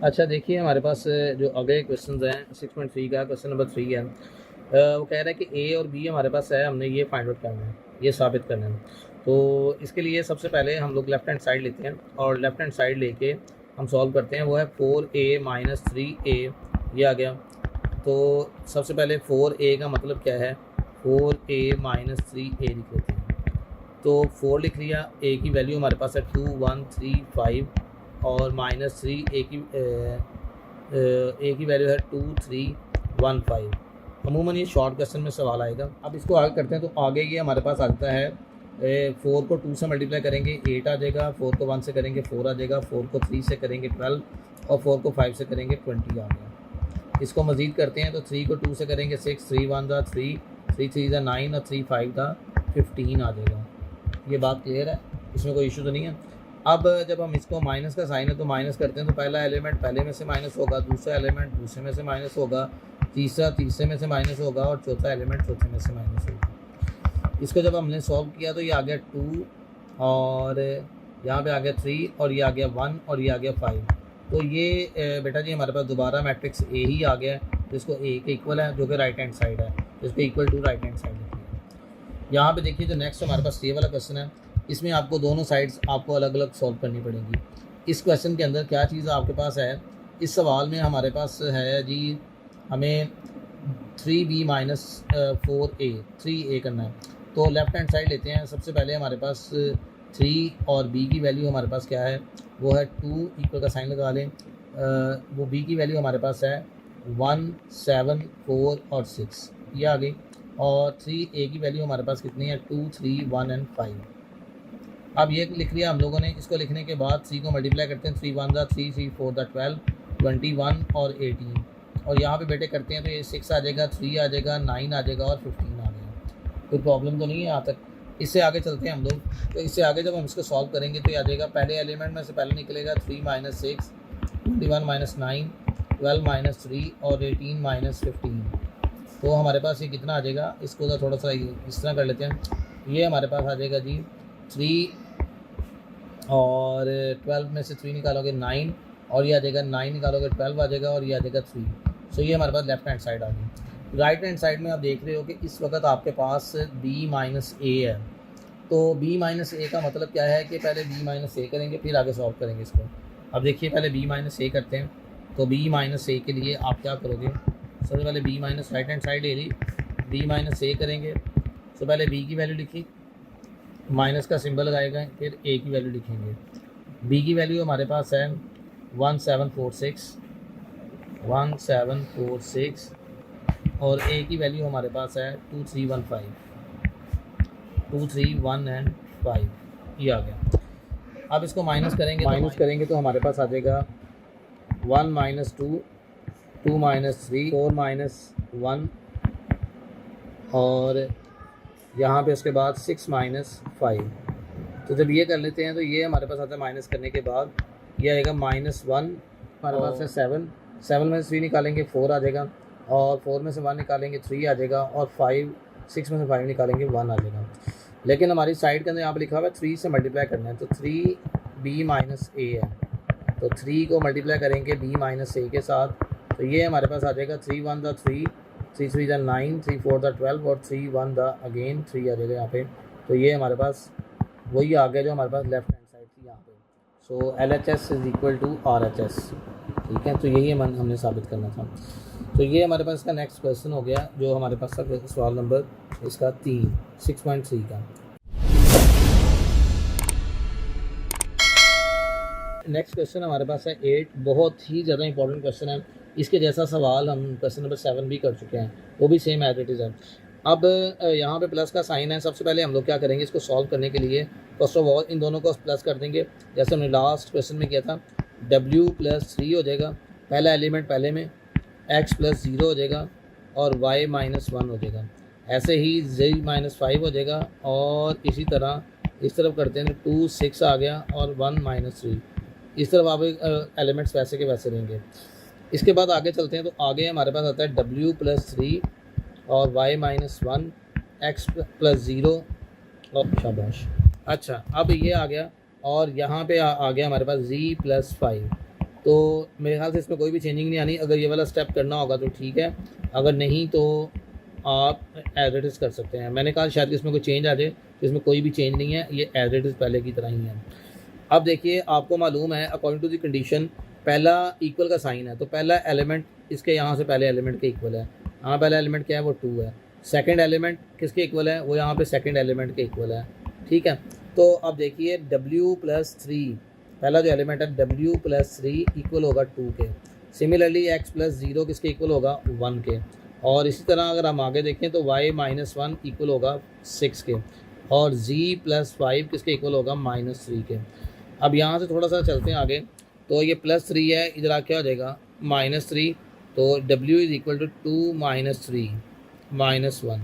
अच्छा देखिए हमारे पास जो अगले क्वेश्चंस हैं 6.3 का क्वेश्चन नंबर 3 है। वो कह रहा है कि ए और बी हमारे पास है, हमने ये फाइंड आउट करना है, ये साबित करना है। तो इसके लिए सबसे पहले हम लोग लेफ्ट हैंड साइड लेते हैं और लेफ्ट हैंड साइड लेके हम सॉल्व करते हैं। वो है 4a माइनस 3a, ये आ गया। तो सबसे पहले 4a का मतलब क्या है, 4a माइनस 3a लिख लेते हैं। तो 4 लिख लिया, a की वैल्यू हमारे पास है 2 1 3 5 और माइनस 3 ए की वैल्यू है 2 3 1 5। अमूमन ये शॉर्ट क्वेश्चन में सवाल आएगा। अब इसको आगे करते हैं। तो आगे ये हमारे पास आता है 4 को 2 से मल्टीप्लाई करेंगे 8 आ जाएगा, 4 को 1 से करेंगे 4 आ जाएगा, 4 को 3 से करेंगे 12 और 4 को 5 से करेंगे 20 आ गया। इसको मज़ीद करते हैं तो 3 को 2 से करेंगे 6, 3 1 दा 3, 3 3 दा 9 और 3 5 दा 15 आ जाएगा। ये बात क्लियर है, इसमें कोई इशू तो नहीं है। अब जब हम इसको माइनस का साइन है तो माइनस करते हैं तो पहला एलिमेंट पहले में से माइनस होगा, दूसरा एलिमेंट दूसरे में से माइनस होगा, तीसरा तीसरे में से माइनस होगा और चौथा एलिमेंट चौथे में से माइनस होगा। इसको जब हमने सॉल्व किया तो ये आ गया 2 और यहाँ पे आ गया 3 और ये आ गया 1 और ये आ गया 5। तो ये बेटा जी हमारे पास दोबारा मैट्रिक्स ए ही आ गया है, तो इसको ए के इक्वल है जो कि राइट हैंड साइड है, तो इसको equal to right hand side लिखिए। यहाँ पे देखिए जो नेक्स्ट हमारे पास ये वाला क्वेश्चन है, इसमें आपको दोनों साइड्स आपको अलग अलग सॉल्व करनी पड़ेंगी। इस क्वेश्चन के अंदर क्या चीज़ आपके पास है, इस सवाल में हमारे पास है जी हमें 3b माइनस 4a 3a करना है। तो लेफ्ट हैंड साइड लेते हैं। सबसे पहले हमारे पास 3 और b की वैल्यू हमारे पास क्या है, वो है 2 इक्वल का साइन लगा लें। वो b की वैल्यू हमारे पास है 1 7 4 और 6, ये आ गई। और 3a की वैल्यू हमारे पास कितनी है 2 3 1 एंड 5। अब ये लिख लिया हम लोगों ने। इसको लिखने के बाद 3 को मल्टीप्लाई करते हैं, 3 1 दा 3 3 4 दा 12 21 और 18 और यहाँ पे बेटे करते हैं तो ये 6 आ जाएगा, 3 आ जाएगा, 9 आ जाएगा और 15 आ जाएगा। कोई प्रॉब्लम तो नहीं है यहाँ तक। इससे आगे चलते हैं हम लोग। तो इससे आगे जब हम इसको सॉल्व करेंगे तो ये आ जाएगा, पहले एलिमेंट में से पहले निकलेगा 3 माइनस 6 21 माइनस 9 12 माइनस 3 और 18 माइनस 15। तो हमारे पास ये कितना आ जाएगा, इसको तो थोड़ा सा इस तरह कर लेते हैं। ये हमारे पास आ जाएगा जी 3 और 12 में से 3 निकालोगे 9 और ये आ जाएगा, 9 निकालोगे 12 आ जाएगा और ये आ जाएगा 3। सो ये हमारे पास लेफ्ट हैंड साइड आ गई। राइट हैंड साइड में आप देख रहे हो कि इस वक्त आपके पास b माइनस ए है। तो b माइनस ए का मतलब क्या है कि पहले b माइनस ए करेंगे फिर आगे सॉल्व करेंगे इसको। अब देखिए पहले b माइनस ए करते हैं। तो b माइनस ए के लिए आप क्या करोगे, सबसे पहले b minus right hand side ले ली, b माइनस ए करेंगे। तो पहले b की वैल्यू लिखी, माइनस का सिंबल लगाएगा, फिर a की वैल्यू लिखेंगे। b की वैल्यू हमारे पास है 1746 और a की वैल्यू हमारे पास है 2315 2 3 1 एंड 5, ये आ गया। अब इसको माइनस करेंगे तो हमारे पास आ जाएगा 1 माइनस 2 2 माइनस 3 4 माइनस 1 और यहाँ पे उसके बाद 6 माइनस 5। तो जब ये कर लेते हैं तो ये हमारे पास आता है, माइनस करने के बाद ये आएगा -1। हमारे पास है 7 में से 3 निकालेंगे 4 आ जाएगा और 4 में से 1 निकालेंगे 3 आ जाएगा और 6 में से 5 निकालेंगे 1 आ जाएगा। लेकिन हमारी साइड के अंदर यहाँ पे लिखा हुआ है 3 से मल्टीप्लाई करना है, तो 3b माइनस ए है। तो 3 को मल्टीप्लाई करेंगे b माइनस ए के साथ, तो ये हमारे पास आ जाएगा 3 1 दा 3 3 3 दा 9 3 4 दा 12 और 3 1 दा अगेन 3 आ जाएगा यहाँ पे। तो ये हमारे पास वही आ गया जो हमारे पास लेफ्ट हैंड साइड थी यहाँ पे। So LHS is equal to RHS, ठीक है। तो यही हमने साबित करना था। तो ये हमारे पास इसका नेक्स्ट क्वेश्चन हो गया जो हमारे पास था सवाल नंबर इसका 6.3 का। नेक्स्ट क्वेश्चन हमारे पास है 8, बहुत ही ज़्यादा इंपॉर्टेंट क्वेश्चन है। इसके जैसा सवाल हम क्वेश्चन नंबर 7 भी कर चुके हैं, वो भी सेम एज इट इज़ है। अब यहाँ पे प्लस का साइन है। सबसे पहले हम लोग क्या करेंगे, इसको सॉल्व करने के लिए फर्स्ट ऑफ ऑल इन दोनों को प्लस कर देंगे, जैसे हमने लास्ट क्वेश्चन में किया था। w + 3 हो जाएगा, पहला एलिमेंट पहले में, x + 0 हो जाएगा और y - 1 हो जाएगा। ऐसे ही z - 5 हो जाएगा और इसी तरह इस तरफ करते हैं 2 6 आ गया और 1 - 3। इस तरफ आप एलिमेंट्स वैसे के वैसे रहेंगे। इसके बाद आगे चलते हैं। तो आगे हमारे पास आता है w + 3 और y - 1 x + 0 और शाबाश। अच्छा अब ये आ गया और यहाँ पे आ गया हमारे पास z + 5। तो मेरे ख्याल से इसमें कोई भी चेंजिंग नहीं आनी। अगर ये वाला स्टेप करना होगा तो ठीक है, अगर नहीं तो आप एज इट इज़ कर सकते हैं। मैंने कहा शायद इसमें कोई चेंज आ जाए, तो इसमें कोई भी चेंज नहीं है, ये एज इट इज़ पहले की तरह ही है। अब देखिए, आपको मालूम है अकॉर्डिंग टू द कंडीशन पहला इक्वल का साइन है, तो पहला एलिमेंट इसके यहाँ से पहले एलिमेंट के इक्वल है। यहाँ पहला एलिमेंट क्या है, वो 2 है। सेकंड एलिमेंट किसके इक्वल है, वो यहाँ पे सेकंड एलिमेंट के इक्वल है। ठीक है, तो अब देखिए w+3 पहला जो एलिमेंट है w+3 इक्वल होगा 2 के। सिमिलरली x+0 किसके इक्वल होगा, 1 के। और इसी तरह अगर हम आगे देखें तो y-1 इक्वल होगा 6 के, और z+5 किसके इक्वल होगा, -3 के। अब यहाँ से थोड़ा सा चलते हैं आगे, तो ये +3 है, इधर आ क्या हो जाएगा, -3, तो w = 2 - 3 -1,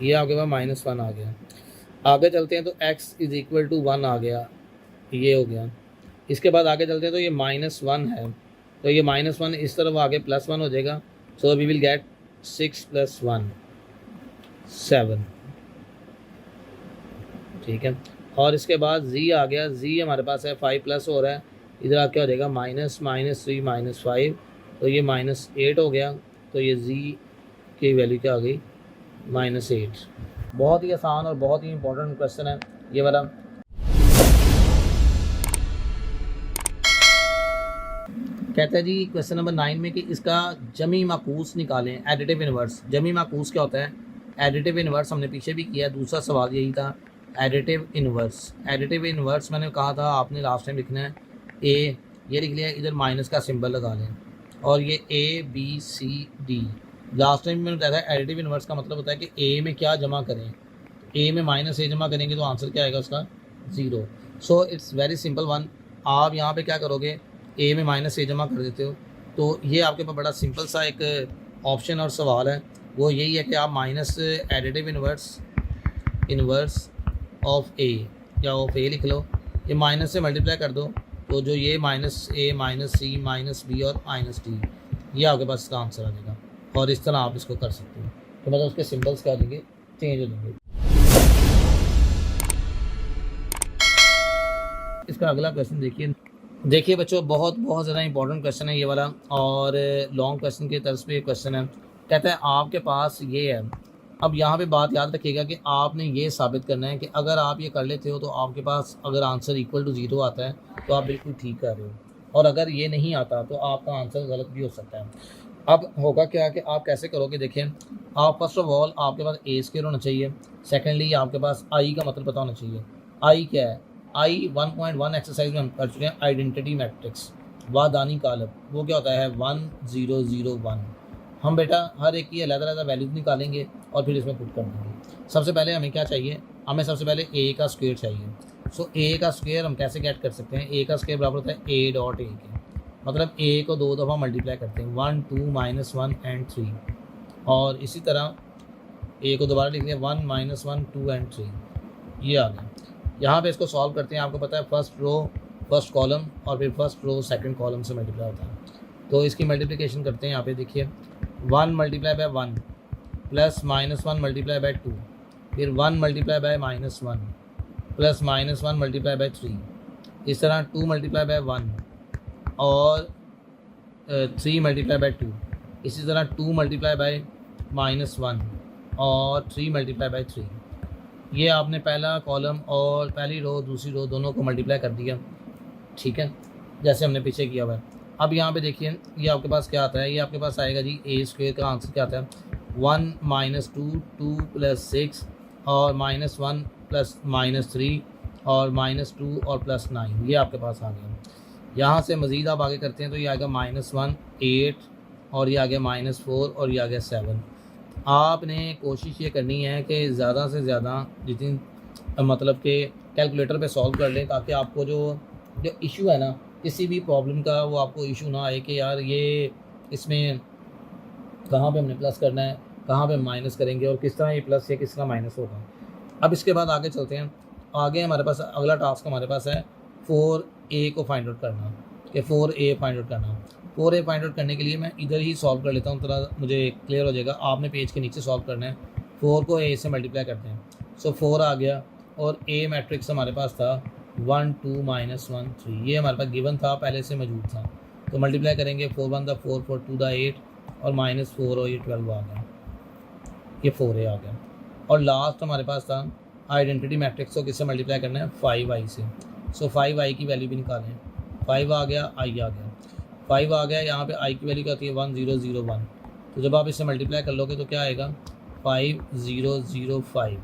ये आ गया -1 आ गया। आगे चलते हैं तो x = 1 आ गया, ये हो गया। इसके बाद आगे चलते हैं तो ये -1 है, तो ये -1 इस तरफ आगे +1 हो जाएगा। So we will get 6 + 1 7। ठीक है, और इसके बाद z आ गया, z हमारे पास है 5+ हो रहा है, इधर आ क्या हो जाएगा, -3 -5, तो ये -8 हो गया। तो ये z की वैल्यू क्या आ गई, -8। बहुत ही आसान और बहुत ही इंपॉर्टेंट क्वेश्चन है ये वाला। कहता है जी क्वेश्चन नंबर 9 में कि इसका जमी माकूस निकालें, एडिटिव इन्वर्स। जमी माकूस क्या होता है, एडिटिव इन्वर्स हमने पीछे भी किया, दूसरा सवाल यही था, एडिटिव इन्वर्स। एडिटिव इन्वर्स मैंने कहा था आपने लास्ट टाइम लिखना है ए, ये लिख लिया, इधर माइनस का सिंबल लगा लें, और ये ABCD। लास्ट टाइम मैंने बताया था एडिटिव इन्वर्स का मतलब होता है कि ए में क्या जमा करें, ए में -a जमा करेंगे तो आंसर क्या आएगा उसका, 0। So it's very simple one. आप यहाँ पे क्या करोगे, ए में -a जमा कर देते हो, तो ये आपके पास बड़ा सिंपल सा एक ऑप्शन और सवाल है, वो यही है कि आप माइनस एडिटिव इन्वर्स ऑफ ए या ऑफ ए लिख लो, ये माइनस से मल्टीप्लाई कर दो, तो जो ये -a -c -b और -d, ये आपके पास इसका आंसर आ जाएगा। और इस तरह आप इसको कर सकते हो, तो मतलब उसके सिंबल्स क्या हो जाएंगे, चेंज हो जाएंगे। इसका अगला क्वेश्चन देखिए बच्चों, बहुत ज़्यादा इंपॉर्टेंट क्वेश्चन है ये वाला, और लॉन्ग क्वेश्चन की तरफ पे क्वेश्चन है। कहता है आपके पास ये है, अब यहाँ पे बात याद रखिएगा कि आपने ये साबित करना है कि अगर आप ये कर लेते हो तो आपके पास अगर आंसर = 0 आता है तो आप बिल्कुल ठीक कर रहे हो, और अगर ये नहीं आता तो आपका आंसर गलत भी हो सकता है। अब होगा क्या कि आप कैसे करोगे, देखें, आप फर्स्ट ऑफ ऑल आपके पास A² होना चाहिए। सेकेंडली आपके पास I का मतलब पता होना चाहिए। I क्या है, I 1.1 एक्सरसाइज में हम कर चुके हैं, आइडेंटिटी मैट्रिक्स वादानी कालब, वो क्या होता है 1 0 0 1। हम बेटा हर एक की अलग-अलग वैल्यूज निकालेंगे और फिर इसमें पुट कर देंगे। सबसे पहले हमें क्या चाहिए, हमें सबसे पहले a का स्क्वायर चाहिए। सो a का स्क्वायर हम कैसे गेट कर सकते हैं, a का स्क्वायर बराबर होता है a.a के, मतलब a को 2 दफ़ा मल्टीप्लाई करते हैं, 1 2 -1 एंड 3, और इसी तरह a को दोबारा लिख लिया 1 -1 2 एंड 3, ये आ गया। यहाँ पे इसको सॉल्व करते हैं, आपको पता है फर्स्ट रो फर्स्ट कॉलम और फिर फर्स्ट रो सेकंड कॉलम से मल्टीप्लाई होता है, तो इसकी मल्टीप्लिकेशन करते हैं। यहाँ पे देखिए 1 × 1 प्लस -1 × 2, फिर 1 × -1 प्लस -1 × 3, इस तरह 2 × 1 और 3 × 2, इसी तरह 2 × -1 और 3 × 3। ये आपने पहला कॉलम और पहली रो दूसरी रो दोनों को मल्टीप्लाई कर दिया, ठीक है, जैसे हमने पीछे किया हुआ है। अब यहाँ पे देखिए ये आपके पास क्या आता है, ये आपके पास आएगा जी a² का आंसर क्या आता है 1 - 2 2 + 6 और -1 प्लस -3 और -2 और +9, ये आपके पास आ गया। यहाँ से मज़ीद आप आगे करते हैं तो ये आ गया -1 8 और ये आ गया -4 और ये आ गया 7। आपने कोशिश ये करनी है कि ज़्यादा से ज़्यादा जितनी मतलब कि कैलकुलेटर पे सॉल्व कर लें, ताकि आपको जो इशू है ना किसी भी प्रॉब्लम का, वो आपको इशू ना आए कि यार ये इसमें कहाँ पे हमने प्लस करना है, कहाँ पे माइनस करेंगे और किस तरह ये प्लस या किस तरह माइनस होगा। अब इसके बाद आगे चलते हैं, आगे हमारे पास अगला टास्क हमारे पास है 4a को फाइंड आउट करना, कि 4a फाइंड आउट करना। 4a फाइंड आउट करने के लिए मैं इधर ही सॉल्व कर लेता हूँ, थोड़ा मुझे क्लियर हो जाएगा। आपने पेज के नीचे सॉल्व करना है, 4 को a से मल्टीप्लाई करते हैं, सो 4 आ गया, और a मैट्रिक्स हमारे पास था 1 2 -1 3, ये हमारे पास गिवन था, पहले से मौजूद था। तो मल्टीप्लाई करेंगे 4 1 द 4 4 2 द 8 और -4 और ये 12 आ गया, ये 4a आ गया। और लास्ट हमारे पास था आइडेंटिटी मैट्रिक्स को किससे मल्टीप्लाई करना है, 5i से। सो 5i की वैल्यू भी निकालें, 5 आ गया, i आ गया, 5 आ गया। यहाँ पे i की वैल्यू क्या होती है, 1001। तो जब आप इससे मल्टीप्लाई कर लोगे तो क्या आएगा, 5005,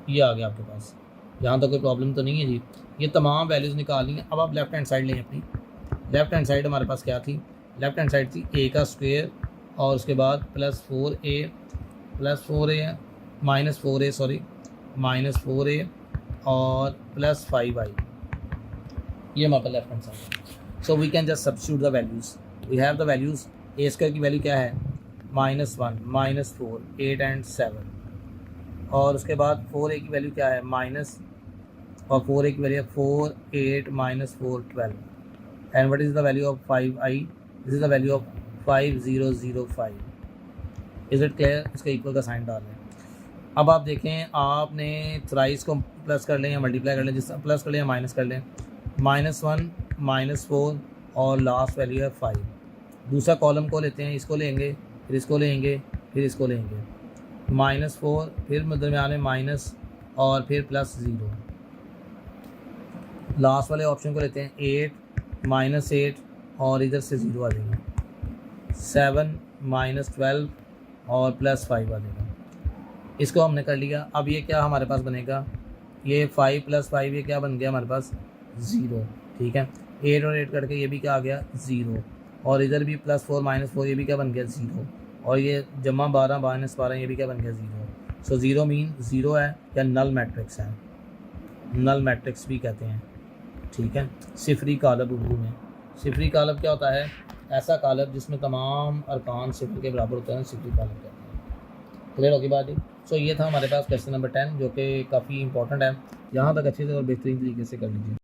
ये आ गया आपके पास। यहाँ तक कोई प्रॉब्लम तो नहीं है जी। ये तमाम वैल्यूज़ निकालनी है। अब आप लेफ्ट हैंड साइड लें अपनी। लेफ्ट हैंड साइड हमारे पास क्या थी, लेफ्ट हैंड साइड थी a का स्क्वेयर और उसके बाद +4a -4a सॉरी -4a और +5i, ये हमारे पास लेफ्ट हैंड साइड है। So we can just substitute the values. We have the values. a square की वैल्यू क्या है, -1 -4 8 एंड 7, और उसके बाद 4a की वैल्यू क्या है, माइनस, और 4a की वैल्यू है 4 8 -4 12, and what is the value of 5i, this is the value of 5005। Is it clear. इसका इक्वल का साइन डाल लें। अब आप देखें, आपने थ्राइस को प्लस कर लें या मल्टीप्लाई कर लें, जिस प्लस कर लें या माइनस कर लें, -1 -4 और लास्ट वैल्यू है 5। दूसरा कॉलम को लेते हैं, इसको लेंगे, फिर इसको लेंगे, फिर इसको लेंगे, -4, फिर दरमियान में माइनस और फिर +0। लास्ट वाले ऑप्शन को लेते हैं, 8 -8 और इधर से 0 आ जाएगा, 7 -12 और +5 आ जाएगा। इसको हमने कर लिया। अब ये क्या हमारे पास बनेगा, ये 5 + 5 ये क्या बन गया हमारे पास, 0। ठीक है, 8 और 8 करके ये भी क्या आ गया, 0, और इधर भी +4 -4 ये भी क्या बन गया, 0, और ये जमा 12 -12 ये भी क्या बन गया, 0। सो 0 मीन 0 है या नल मैट्रिक्स है, नल मैट्रिक्स भी कहते हैं। ठीक है, सिफरी कालब उर्दू में। सिफरी कालब क्या होता है, ऐसा कालब जिसमें तमाम अरकान सिफर के बराबर होते हैं, सिफरी कालब कहते हैं। क्लियर होगी बात जी। सो ये था हमारे पास क्वेश्चन नंबर 10, जो कि काफ़ी इंपॉर्टेंट है। यहाँ तक अच्छे से और बेहतरीन तरीके से कर लीजिए।